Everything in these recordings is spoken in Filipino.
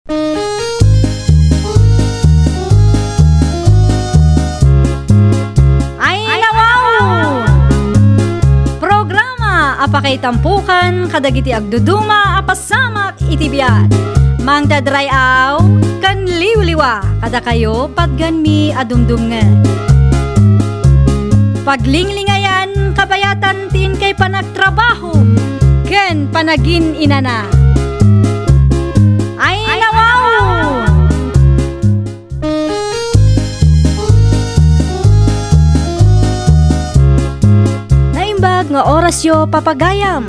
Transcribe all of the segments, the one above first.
Ay nawaw! Programa apakay tampukan kadagiti agduduma apasamak itibiyat. Mang dadrayaw kan liwliwa kada kayo pagganmi adumdumngan. Paglinglingayan kabayatan tin kay panagtrabaho ken panagin inana. Ay nawaw! Naimbag nga orasyo papagayam.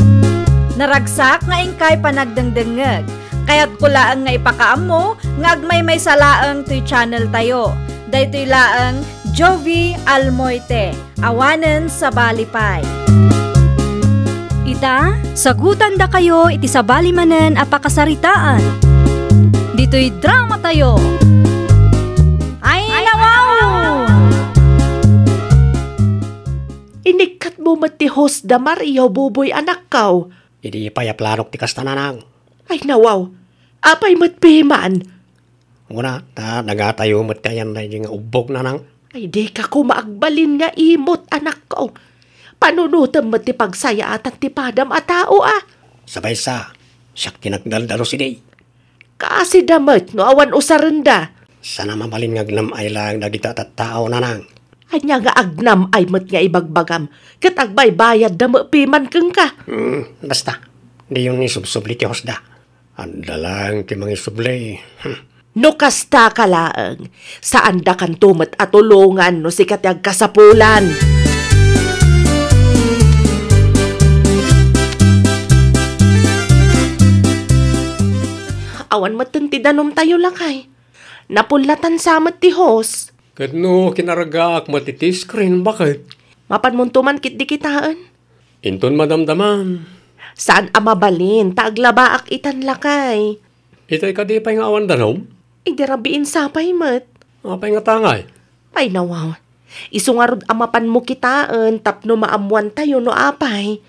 Naragsak nga ingkay panagdengdengeg. Kaya't kulaan nga ipakaam mo nga agmay may salaang to'y channel tayo. Daytoy laang Jovi Almoite, awanen sa Balipay. Ita, sagutan da kayo iti sa balimanen apakasaritaan. Dito'y drama tayo. Ay nawaw! Inikat mo mati host da Mario buboy anak kaw. Idi payaplarok ti kastananang. Ay nawaw, apay matpiman. Muna, nagatayo mat kayan na yung ubog na nang. Ay di ka ko maagbalin nga imot anak ko. Panunutan mo ti pagsaya at ti padam a tao ah. Sabay sa, siyak tinagdaldalo si Day. Kasi damat no awan usarenda. Sana mabalin nga gnam ay lang nagita at tao na nang. Anya nga agnam ay mat nga ibagbagam. Kat agbay bayad dama piman keng ka. Basta, di yun ni subsubli ti hosda. Anda lang ti mga subli. No kasta ka laang, saan da kan tumat at tulungan no sikat yung kasapulan. Awan matunti danom tayo lakay. Napulatan samat ti host. Kat no, kinaragaak matiti screen, bakit? Mapan muntuman kit di kitaan. Inton madamdaman. Saan amabalin, taaglabaak itan lakay. Itay ka di pa nga awan danom? Idirabiin sapay mat. Apay nga tangay? Ay nawaw. Isungarod amapan mo kitaan, tapno maamuan tayo no apay.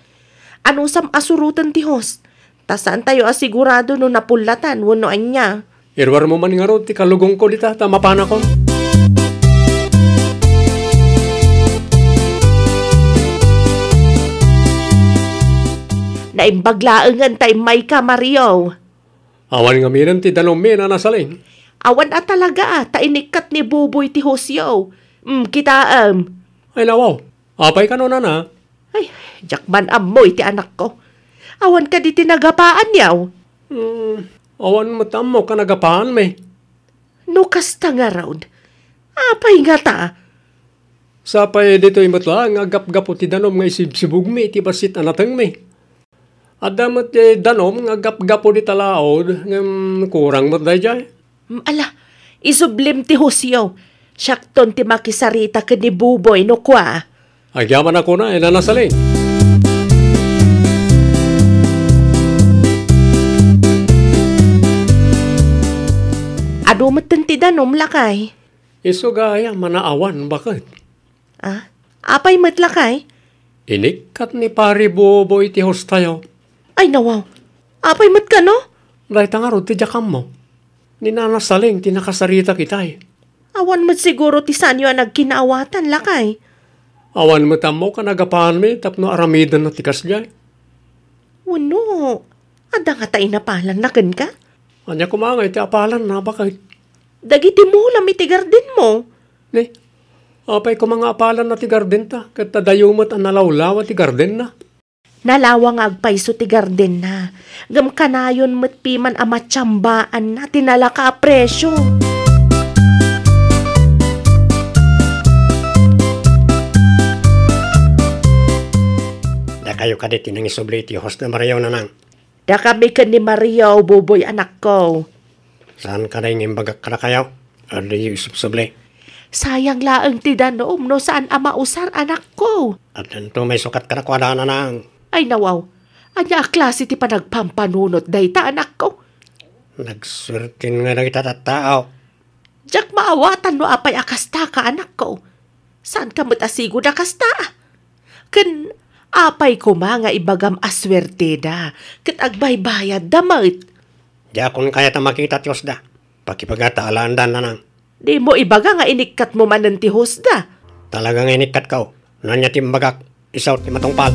Ano sam asurutan ti host? Tasaan tayo asigurado no napulatan, wano anya. Irwar mo man nga rod, ti kalugong ko dita, tamapan ako. Naimbaglaangan tay may ka, Mario. Awan nga minan ti danom na nasaling. Awan at talaga tainikat ni Buboy ti Hosyo. Kita Ay nawaw, apay ka no na. Ay, jakman amoy ti anak ko. Awan ka di tinagapaan yaw. Awan mo tamo ka nagapaan me. No kasta nga raud. Apay nga ta. Sapay dito imatla, nga gap-gapo ti danom nga isibsibug me, ti basit anatang me. At damat ti danom nga gap-gapo di talaod, nga kurang mat day jay. Ala, isublim ti Hosyo. Syakton ti makisarita ka ni Buboy no kwa. Agyaman ako na, nanasaling. Adumat ti danom lakay. Isugaya, manaawan, bakit? Apay matlakay? Inikat ni pari Buboy ti host tayo. Ay nawaw, apay mat ka no? Dahil tangarod ti jakam mo. Ninanasaling, tinakasarita kitay. Awan mat siguro ti sanyo ang nagkinaawatan lakay. Awan mo tamo ka nagapaan me, tapno aramidan na tikas jay. Wano, ada nga tayo napalan na kan ka? Anya kumangay, ti apalan na, bakit? Dagiti mo lang itigarden mo. Ne, apay ko mga apalan na ti garden ta, kat tadayumot ang nalawlaw ti garden na. Nalawang agpayso ti garden na. Gam kanayon matpiman amatsambaan na tinalaka presyo. Da kayo kadit inang isubli ti host na Mario na nang. Da kami ka ni Mario, Buboy anak ko. Saan ka na yung imbagak ka na kayo? Ano yung isubli? Sayang laang ti danom no saan ama usar anak ko. At nito may sukat ka na kwada na nang. Ay nawaw, anya klase ti panagpampanunot dayta anak ko. Nagsurtin nga na kita tao. Jak maawatan no apay akasta ka anak ko. Saan ka matasigo na kasta? Ken apay ko mga ibagam aswerte da. Ket agbay bayad damit. Di akong kaya ta makita ti Hosda. Pakipagataalaandan na nang. Di mo ibaga nga inikat mo manan ti Hosda. Talagang inikat ka. Nanya ti mbagak. Isaw ti matungpal.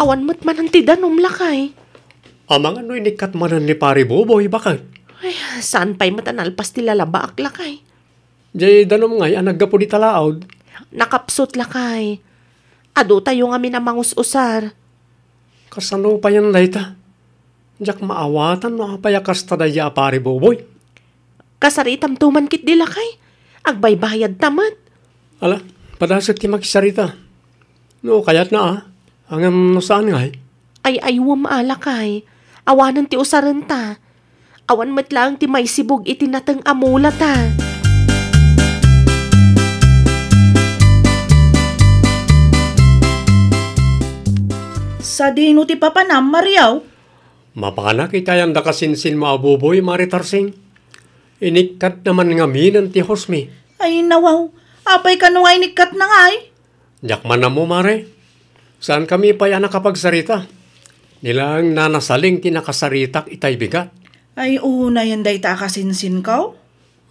Awan mo't manan ti danom lakay. Amang ano inikat manan ni pare Boboy, bakit? Ay, saan pa'y matanalpas ti lalabaak lakay? Jay danom ngay, anaggapo di talaod. Nakapsot lakay. Ado tayo nga minamangus-usar. Kasano pa yan layta? Diyak maawatan no payakas tadaya pare Boboy. Kasaritam tuman kit di lakay. Agbaybayad tamat. Ala, padasag ti makisarita. No, kayat na Hanggang no saan ngay? Ay aywam alakay. Awanan ti usaran ta. Awan matlang ti may sibog itinatang amula ta. Sa dino ti papanam, Mariaw? Mapakanak itayan da kasinsin maabuboy, Maritarsing. Inikat naman nga minan ti Hosmi. Ay nawaw, apay ka nung ay nikat na nga ay. Diyak man na mo, Mare. Saan kami pa yan nakapagsarita? Nilang nanasaling tinakasaritak itay bigat. Ay una yan day ta kasinsin kaw?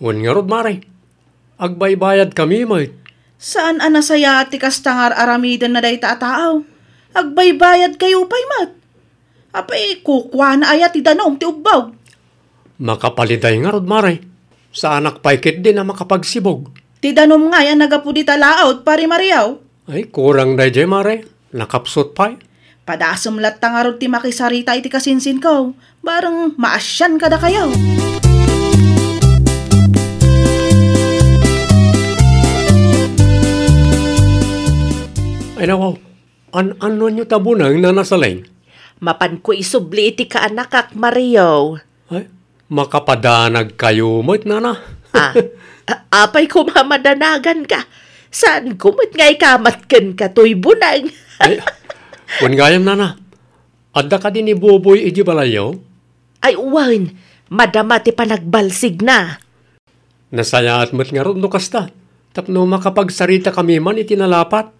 Wan nga rod, Mare. Agbaybayad kami, mate. Saan anasaya ti kastangar aramidan na day ta ataaw? Agbaybayad kayo pa'y mat. Apay kukwa na ayat ti danom ti ubbaw. Makapaliday nga rod, Mare. Sa anak paikit din na makapagsibog. Ti danom nga yan nagapu di talaot, pari Mariaw. Ay, kurang na jay, Mare. Nakapsot pa. Padasam lat tangarod ti makisarita iti kasinsin kaw. Barang maasyan kada kayaw. Ay nawaw, ano nyo tabunang na nasaling? Mapan ko isubli iti kaanakak, Mario. Ay, makapadanag kayo mo't nana. Apay ko mamadanagan ka. Saan kumot nga ikamatkan ka to'y bunang? Ay, kung gayam nana, adda ka din ni Boboy iji balayo? Ay uwan, madama ti panagbalsig na. Nasaya at mo't nga ron no kasta. Tapno makapagsarita kami man itinalapat.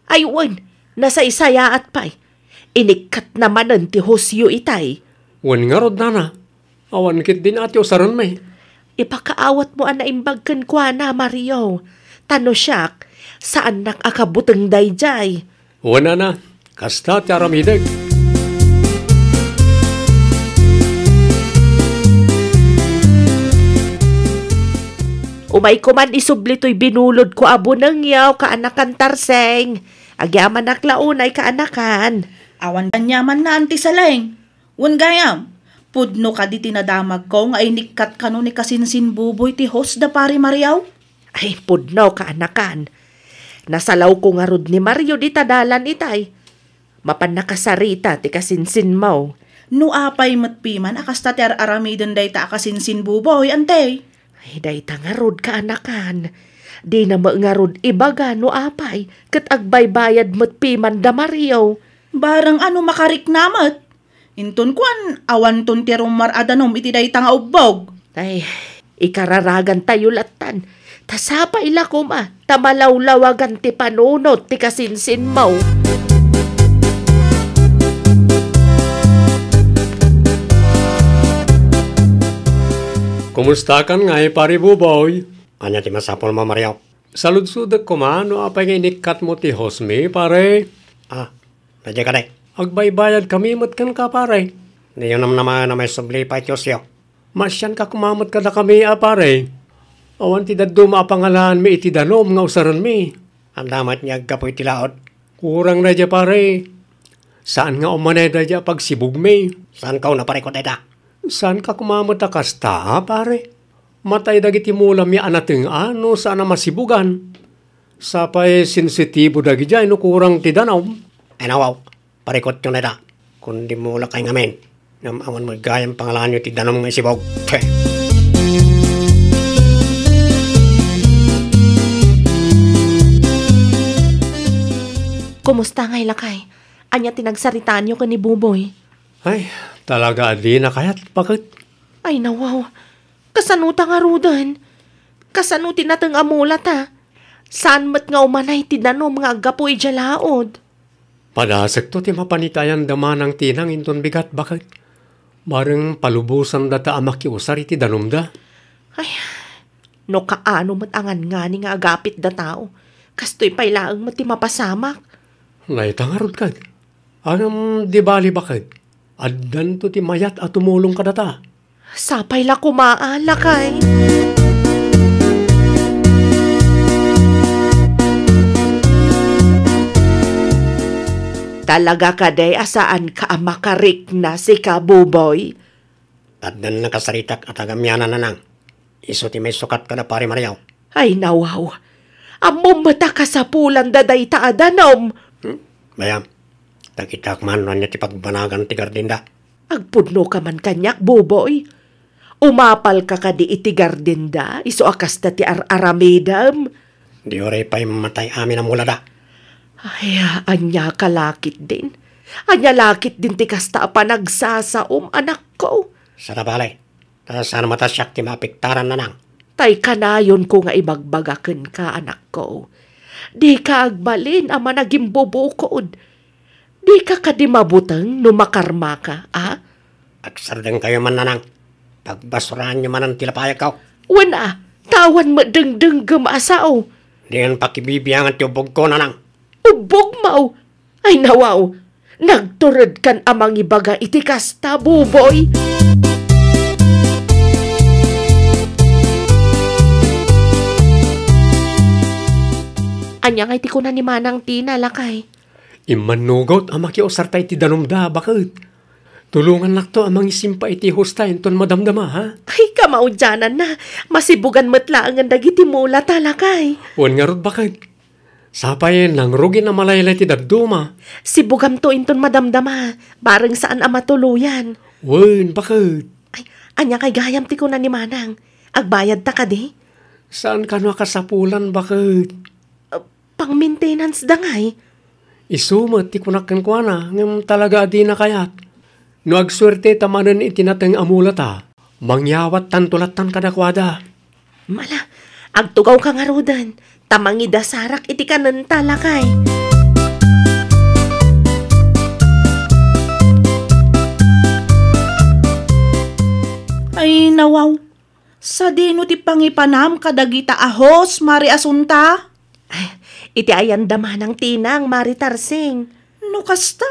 Ay uwan, nasa isaya at pa'y. Inikat naman ang ti Hosyo itay. Wan nga ron nana, awan kit din ati usaran may. Ipakaawat mo ang naimbagkan kwa na, Mario. Tano siyak, saan nakakabutang dayjay? Wana na, kasta ti aramideg. Umay ko man isubli to'y binulod ko abo ng yaw kaanakan tarseng. Agyaman naklaunay kaanakan. Awan kanyaman na anti saleng. Wan gayam, pudno ka di tinadamag ko nga inikat ka no ni kasinsin buboy ti Hosda pari Mariaw. Ay, pudno kaanakan. Nasalaw ko nga rod ni Mario di tadalan itay. Mapan nakasarita ti kasinsin mo. No apay matpiman akasta ti aramidon day ta kasinsin buboy ante. Ay, day ta nga rod kaanakan. Di na nga rod ibaga no apay. Kat agbaybayad matpiman da Mario. Barang ano makarik namat. Inton kuan awan ton ti rumar adanom iti day ta nga ubbog. Ay, ikararagan tayo latan. Tasapa ila ko ma, tamalawlawagan ti panunot ti kasinsin mo. Kumusta kan nga pare Boboy? Anya ti masapol mo, Mariaw. Saludsudak ko man, no apay nga inikat mo ti Hosmi, pare. Nadya ka day. Agbaybayad kami matkan ka, pare. Niyo naman na may subli pa iti Hosyo. Masyan ka kumamat ka na kami, pare. Awan ti daddo maapangalan mi iti danom nga usaran mi. Ang damat niya gapoy tilaod. Kurang na dya, pare. Saan nga umanay na dya pagsibog mi? Saan ka na pare ko dada? Saan ka kumamat na kasta, pare? Matay dagiti mula mi anating ano saan na masibugan. Sapay sensitibo dagi dya, no kurang ti danom. Ay nawaw, pare ko yung dada. Kundi mo wala kayo ngamin. Awan mo gayang pangalan nyo ti danom nga isibog. Kumusta ngay lakay? Anya tinagsaritaan nyo ka ni Buboy? Ay, talaga di na kayat. Bakit? Ay nawaw, kasanuta nga rudan. Kasanuti natang amulat ha. Saan mat nga umanay ti danom nga agapoy jalaod? Padasag to ti mapanitayan dama ng tinang inton bigat bakit? Bareng palubusan da ta amakiusar iti danom da. Ay, no kaano mat angan nga ni nga agapit da tao. Kastoy pailaang mat ti mapasamak. Naitangarod ka. Anam di bali bakit? Addan to ti mayat at tumulong ka data. Sapay la kumaala kay. Talaga ka day asaan ka makarik na si Kabuboy? At dan nakasaritak at agamyanan na nang. Iso ti may sukat ka na pare Mariaw. Ay nawaw. Amom mata ka sa pulan daday ta adanom. Bayam, takitak man niya ti pagbanagan ti gardinda. Agpudno ka man kanyak, Buboy. Umapal ka di iti gardinda. Iso akas ta ti aramidam. Di oray pa'y mamatay amin ang mulada. Ay, anya kalakit din. Anya lakit din ti kasta pa nagsasaom, anak ko. Sa nabalay, sana matasyak ti mapiktaran na nang. Tay kanayon ko nga ibagbagaken ka, anak ko. Di ka agbalin ama naging bubukod. Di ka kadimabutang numakarma ka, ha? Agsardeng kayo man na nang. Pagbasurahan nyo man ang tilapaya ka. Wana, tawan mo deng-deng gumasaw. Di yan pakibibiyangan ti ubog ko na nang. Ubog mau. Ay nawaw, nagturod kan amang ibaga iti kasta, Buboy. Anya nga iti ko na ni Manang Tina, lakay. Imanugot ang makiusar tayo ti danom da bakit? Tulungan nakto amang isimpa iti hosta inton madamdama ha? Ay, kamaudyanan na. Masibugan matlaang ang dagiti mula talakay. Wan nga rod bakit? Sapay nang rugi na malaylay ti daduma. Sibugam to inton madamdama. Bareng saan ang matuluyan. Wan, bakit? Ay, anya kay gayam ti ko na ni Manang. Agbayad ta ka di? Saan ka no kasapulan bakit? Pang-maintenance da ngay. Isumat ti kunakan kwa na, ngam talaga di na kayat. No agswerte tamanan itinateng amulata, mangyawat tantulatan kadakwada. Mala, agtugaw ka nga rodan. Tamangi dasarak iti kanan talakay. Ay nawaw. Sa dino ti pangipanam kadagita ahos, Mari Asunta? Ay, iti ayan daman ng tinang, Mari Tarsing. No kasta,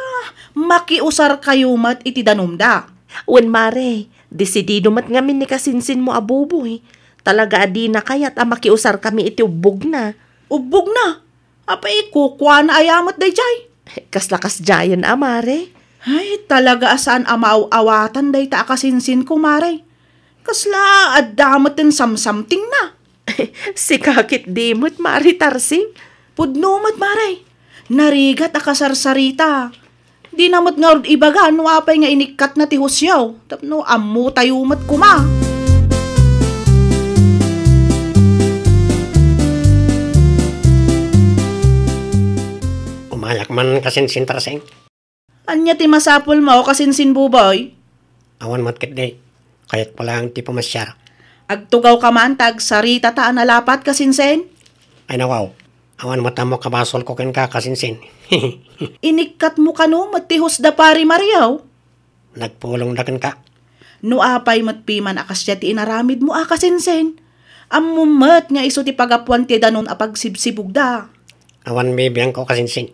makiusar kayo mat iti danumda. Wen Mare, desidido mat ngamin ni kasinsin mo abuboy. Talaga adi na kayat makiusar kami iti ubog na. Ubog na. Apay kukwa na ayamat day jay. Kaslakas jayan Mare. Ay, talaga asaan amaaw-awatan day ta akasinsin ko, Mare. Kasla adamaten samsamting na. Si kakit dimot, Mari Tarsing. Pudnumat, Mare. Narigat akasarsarita. Di namat nga ibaga, no apay nga inikat na ti husyaw. Tapno amu tayumat kuma. Umayak man kasinsin Tarsing. Anya ti masapul mo kasinsin Buboy? Awan matkit day. Kaya't pala ang ti pumasyar. Agtugaw ka man tag sarita ta analapat kasinsen? Ay nawaw. Awan matamo kabasol ko ken ka kasinsin. Inikat mo kano matihos da pari Mariaw? Nagpulong na ken ka. No apay matpiman akasya ti inaramid mo akasinsen. Amumat nga iso ti pagapuan ti danon apagsibsibug da. Awan bibiyang ko kasinsin.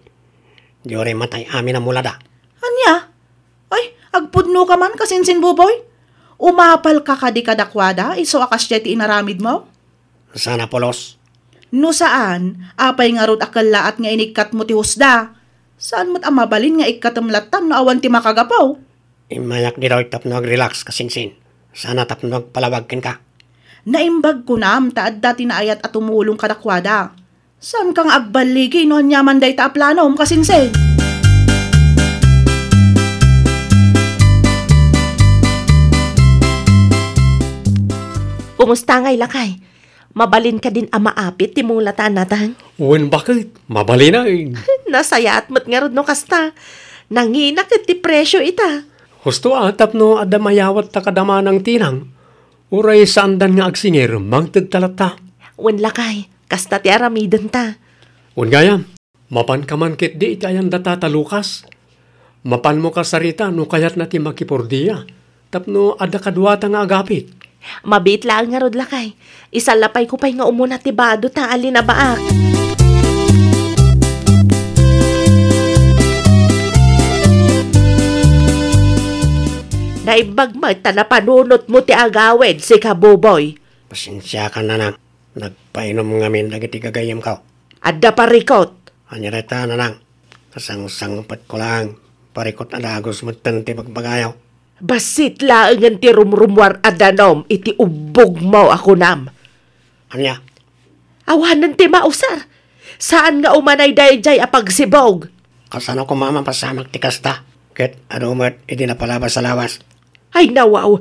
Di oray matay amin ang mulada. Anya? Ay, agpudno ka man kasinsin Buboy? Umapal ka kadi kadakwada, iso akasya ti inaramid mo? Sana polos. No saan, apay nga rod akalaat nga inikat mo ti husda. Saan mo't amabalin nga ikatamlatam na awan ti makagapaw? Imayak di daw tapnoag-relax kasinsin. Sana tapno agpalawag ken ka. Naimbag ko nam, taad dati na ayat at tumulong kadakwada. Saan kang agbaligi no nyaman day ta aplanom kasinsin? Kumusta ngay lakay? Mabalin ka din amaapit ti mulatan natang? Wan, bakit? Mabali na eh. Nasaya at mat nga rod no kasta. Nanginak iti presyo ita. Husto tapno adamayawat ta kadama ng tinang. Uray sandan nga agsingir, mangtagtalata. Wen lakay, Kasta ti aramidan ta. Gayam, mapan ka man kit di iti ayan data talukas. Mapan mo ka sarita no kayat na ti makipurdiya. Tapno ada kadwata nga agapit. Mabit lang nga rod lakay. Isalapay ko pa'y nga umuna ti bado ta alin na baak. Naibagmat ta na panunot mo ti agawid si Kabuboy. Pasensya ka nanang. Nagpainom ngamin lagi ti gagayam ka. Adda parikot. Anyareta nanang. Kasang-sangpat ko lang. Parikot na dagos mo ti pagpagayaw. Basit laangan ti rumrumwar adanom iti ubog mo ako nam. Anya? Awanan ti mausar. Saan nga umanay dayjay apagsibog? Kasano ko mama pasamak ti kasta. Ket adumat iti napalabas sa lawas. Ay nawaw,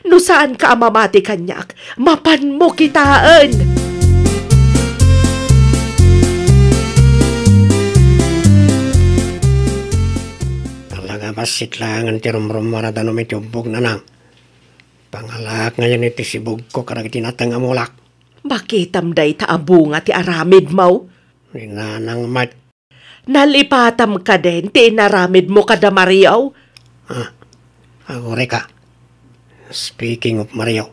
no saan ka amamati kanyak? Mapan mo kitaan! Talaga basit lang ang tirumrum maradanom iti ubog nanang. Pangalak ngayon iti sibog ko karag tinatang amulak. Makitam day taabunga ti aramid mo? Ninanang mat. Nalipatam ka din ti inaramid mo kada Mariaw? Ako reka. Speaking of Mario.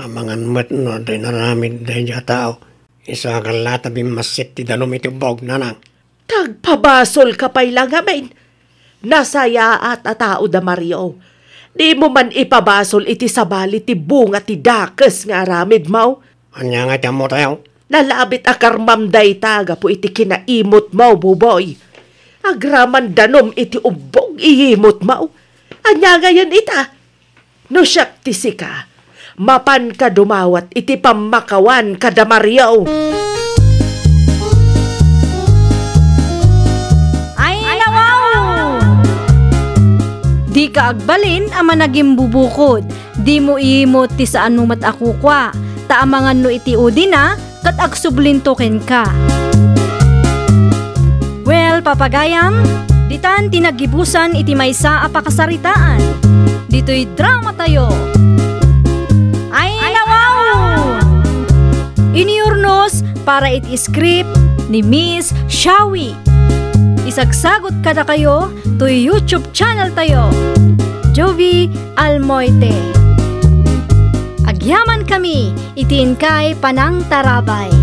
Amangan mat no doy naramid day dya tao. Isa kalata bimasit ti danom iti ubog nanang. Tagpabasol ka pa'y lang amin. Nasaya at atao da Mario. Di mo man ipabasol iti sabali ti bunga ti dakes nga aramid mo? Anya nga tiyan mo tayo? Nalabit akarmamday taga po iti kinaimot mo, buboy. Agraman danom iti ubog iimot mo. Anya ngayon ita. No siyak ti sika. Mapan ka dumawat iti pamakawan kada Mario. Di ka agbalin ama naging bubukod. Di mo iimot ti saan mo ako kwa. Taamangan no iti udi na kat agsublintoken ka. Well, papagayam, ditan tinagibusan iti maysa a pakasaritaan. Dito'y drama tayo. Ay nawaw! Iniurnos para iti script ni Miss Shawi. Isagsagot kada kayo to YouTube channel tayo, Jovi Almoite. Agyaman kami, itiin kay Panang Tarabay.